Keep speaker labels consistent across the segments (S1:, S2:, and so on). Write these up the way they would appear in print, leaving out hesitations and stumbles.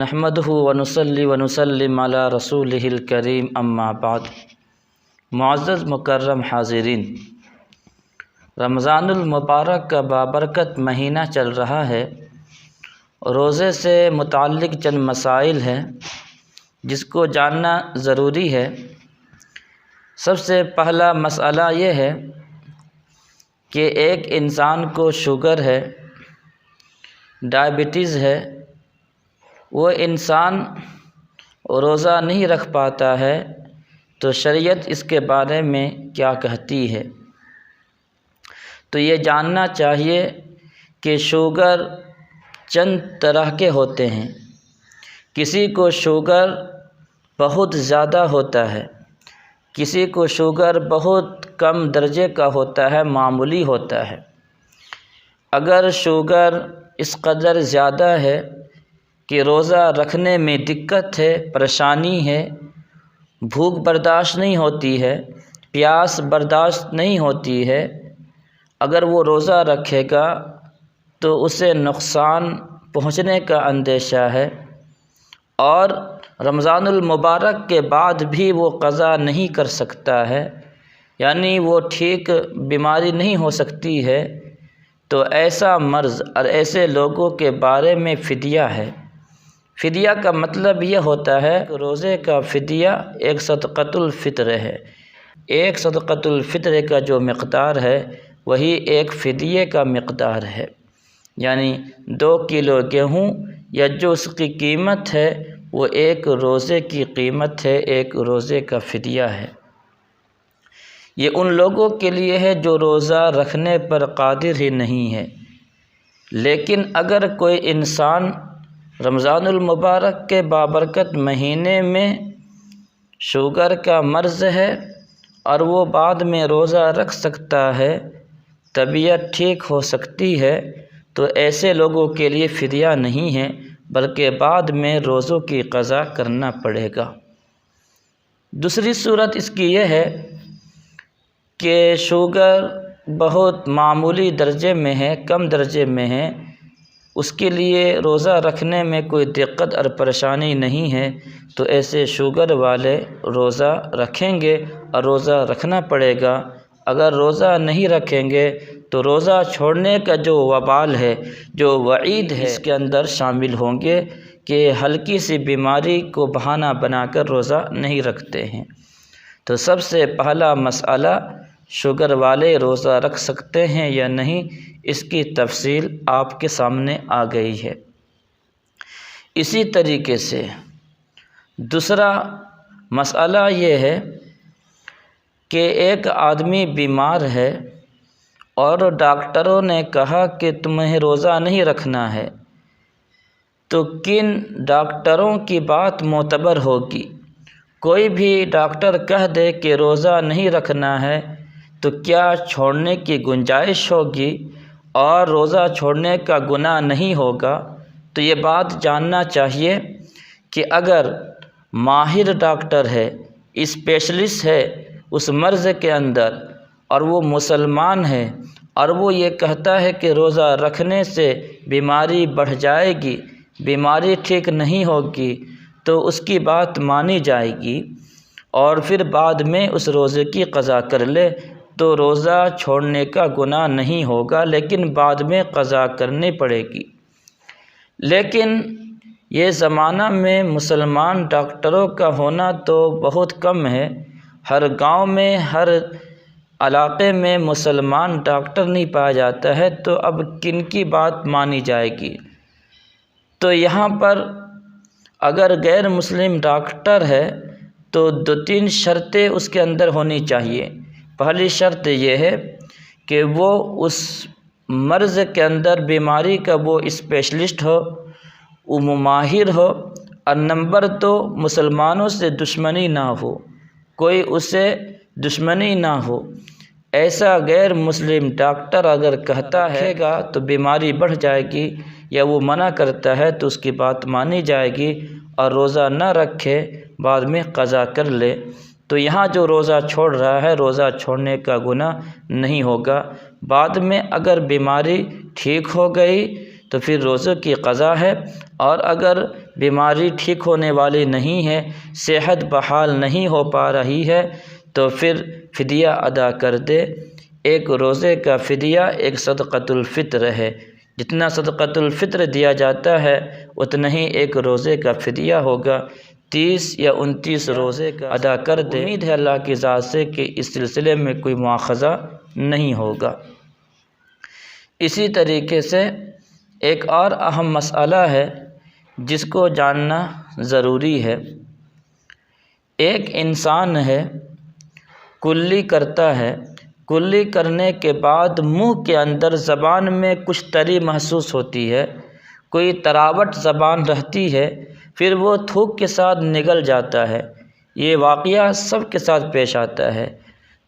S1: نحمدہ ونصلی ونسلم علی رسولہ الکریم اما بعد۔ معزز مکرم حاضرین، رمضان المبارک کا بابرکت مہینہ چل رہا ہے۔ روزے سے متعلق چند مسائل ہیں جس کو جاننا ضروری ہے۔ سب سے پہلا مسئلہ یہ ہے کہ ایک انسان کو شوگر ہے، ڈائبٹیز ہے، وہ انسان روزہ نہیں رکھ پاتا ہے تو شریعت اس کے بارے میں کیا کہتی ہے؟ تو یہ جاننا چاہیے کہ شوگر چند طرح کے ہوتے ہیں۔ کسی کو شوگر بہت زیادہ ہوتا ہے، کسی کو شوگر بہت کم درجے کا ہوتا ہے، معمولی ہوتا ہے۔ اگر شوگر اس قدر زیادہ ہے کہ روزہ رکھنے میں دقت ہے، پریشانی ہے، بھوک برداشت نہیں ہوتی ہے، پیاس برداشت نہیں ہوتی ہے، اگر وہ روزہ رکھے گا تو اسے نقصان پہنچنے کا اندیشہ ہے، اور رمضان المبارک کے بعد بھی وہ قضا نہیں کر سکتا ہے، یعنی وہ ٹھیک بیماری نہیں ہو سکتی ہے، تو ایسا مرض اور ایسے لوگوں کے بارے میں فدیہ ہے۔ فدیہ کا مطلب یہ ہوتا ہے کہ روزے کا فدیہ ایک صدقۃ الفطر ہے۔ ایک صدقۃ الفطر کا جو مقدار ہے وہی ایک فدیے کا مقدار ہے، یعنی 2 کلو گیہوں یا جو اس کی قیمت ہے وہ ایک روزے کی قیمت ہے، ایک روزے کا فدیہ ہے۔ یہ ان لوگوں کے لیے ہے جو روزہ رکھنے پر قادر ہی نہیں ہے۔ لیکن اگر کوئی انسان رمضان المبارک کے بابرکت مہینے میں شوگر کا مرض ہے اور وہ بعد میں روزہ رکھ سکتا ہے، طبیعت ٹھیک ہو سکتی ہے، تو ایسے لوگوں کے لیے فدیہ نہیں ہے بلکہ بعد میں روزوں کی قضا کرنا پڑے گا۔ دوسری صورت اس کی یہ ہے کہ شوگر بہت معمولی درجے میں ہے، کم درجے میں ہے، اس کے لیے روزہ رکھنے میں کوئی دقت اور پریشانی نہیں ہے، تو ایسے شوگر والے روزہ رکھیں گے اور روزہ رکھنا پڑے گا۔ اگر روزہ نہیں رکھیں گے تو روزہ چھوڑنے کا جو وبال ہے، جو وعید ہے، اس کے اندر شامل ہوں گے کہ ہلکی سی بیماری کو بہانہ بنا کر روزہ نہیں رکھتے ہیں۔ تو سب سے پہلا مسئلہ شوگر والے روزہ رکھ سکتے ہیں یا نہیں، اس کی تفصیل آپ کے سامنے آ گئی ہے۔ اسی طریقے سے دوسرا مسئلہ یہ ہے کہ ایک آدمی بیمار ہے اور ڈاکٹروں نے کہا کہ تمہیں روزہ نہیں رکھنا ہے، تو کن ڈاکٹروں کی بات معتبر ہوگی؟ کوئی بھی ڈاکٹر کہہ دے کہ روزہ نہیں رکھنا ہے تو کیا چھوڑنے کی گنجائش ہوگی اور روزہ چھوڑنے کا گناہ نہیں ہوگا؟ تو یہ بات جاننا چاہیے کہ اگر ماہر ڈاکٹر ہے، اسپیشلسٹ ہے اس مرض کے اندر، اور وہ مسلمان ہے اور وہ یہ کہتا ہے کہ روزہ رکھنے سے بیماری بڑھ جائے گی، بیماری ٹھیک نہیں ہوگی، تو اس کی بات مانی جائے گی اور پھر بعد میں اس روزے کی قضا کر لے تو روزہ چھوڑنے کا گناہ نہیں ہوگا، لیکن بعد میں قضا کرنی پڑے گی۔ لیکن یہ زمانہ میں مسلمان ڈاکٹروں کا ہونا تو بہت کم ہے، ہر گاؤں میں، ہر علاقے میں مسلمان ڈاکٹر نہیں پایا جاتا ہے، تو اب کن کی بات مانی جائے گی؟ تو یہاں پر اگر غیر مسلم ڈاکٹر ہے تو 2-3 شرطیں اس کے اندر ہونی چاہیے۔ پہلی شرط یہ ہے کہ وہ اس مرض کے اندر، بیماری کا وہ اسپیشلسٹ ہو، وہ ماہر ہو، اور نمبر 2 مسلمانوں سے دشمنی نہ ہو، کوئی اسے دشمنی نہ ہو۔ ایسا غیر مسلم ڈاکٹر اگر کہتا ہے گا تو بیماری بڑھ جائے گی، یا وہ منع کرتا ہے تو اس کی بات مانی جائے گی اور روزہ نہ رکھے، بعد میں قضا کر لے، تو یہاں جو روزہ چھوڑ رہا ہے روزہ چھوڑنے کا گناہ نہیں ہوگا۔ بعد میں اگر بیماری ٹھیک ہو گئی تو پھر روزے کی قضا ہے، اور اگر بیماری ٹھیک ہونے والی نہیں ہے، صحت بحال نہیں ہو پا رہی ہے، تو پھر فدیہ ادا کر دے۔ ایک روزے کا فدیہ ایک صدقۃ الفطر ہے، جتنا صدقۃ الفطر دیا جاتا ہے اتنا ہی ایک روزے کا فدیہ ہوگا۔ 30 یا 29 روزے کا ادا کر دے۔ امید ہے اللہ کی ذات سے کہ اس سلسلے میں کوئی مواخذہ نہیں ہوگا۔ اسی طریقے سے ایک اور اہم مسئلہ ہے جس کو جاننا ضروری ہے۔ ایک انسان ہے، کلی کرتا ہے، کلی کرنے کے بعد منہ کے اندر زبان میں کچھ تری محسوس ہوتی ہے، کوئی تراوٹ زبان رہتی ہے، پھر وہ تھوک کے ساتھ نگل جاتا ہے۔ یہ واقعہ سب کے ساتھ پیش آتا ہے۔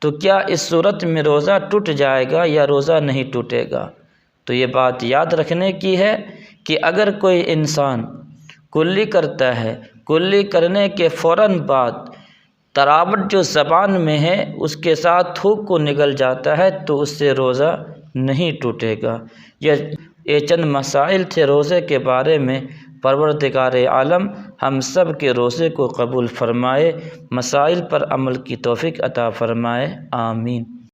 S1: تو کیا اس صورت میں روزہ ٹوٹ جائے گا یا روزہ نہیں ٹوٹے گا؟ تو یہ بات یاد رکھنے کی ہے کہ اگر کوئی انسان کلی کرتا ہے، کلی کرنے کے فوراً بعد تراوٹ جو زبان میں ہے اس کے ساتھ تھوک کو نگل جاتا ہے تو اس سے روزہ نہیں ٹوٹے گا۔ یہ چند مسائل تھے روزے کے بارے میں۔ پروردگار عالم ہم سب کے روزے کو قبول فرمائے، مسائل پر عمل کی توفیق عطا فرمائے، آمین۔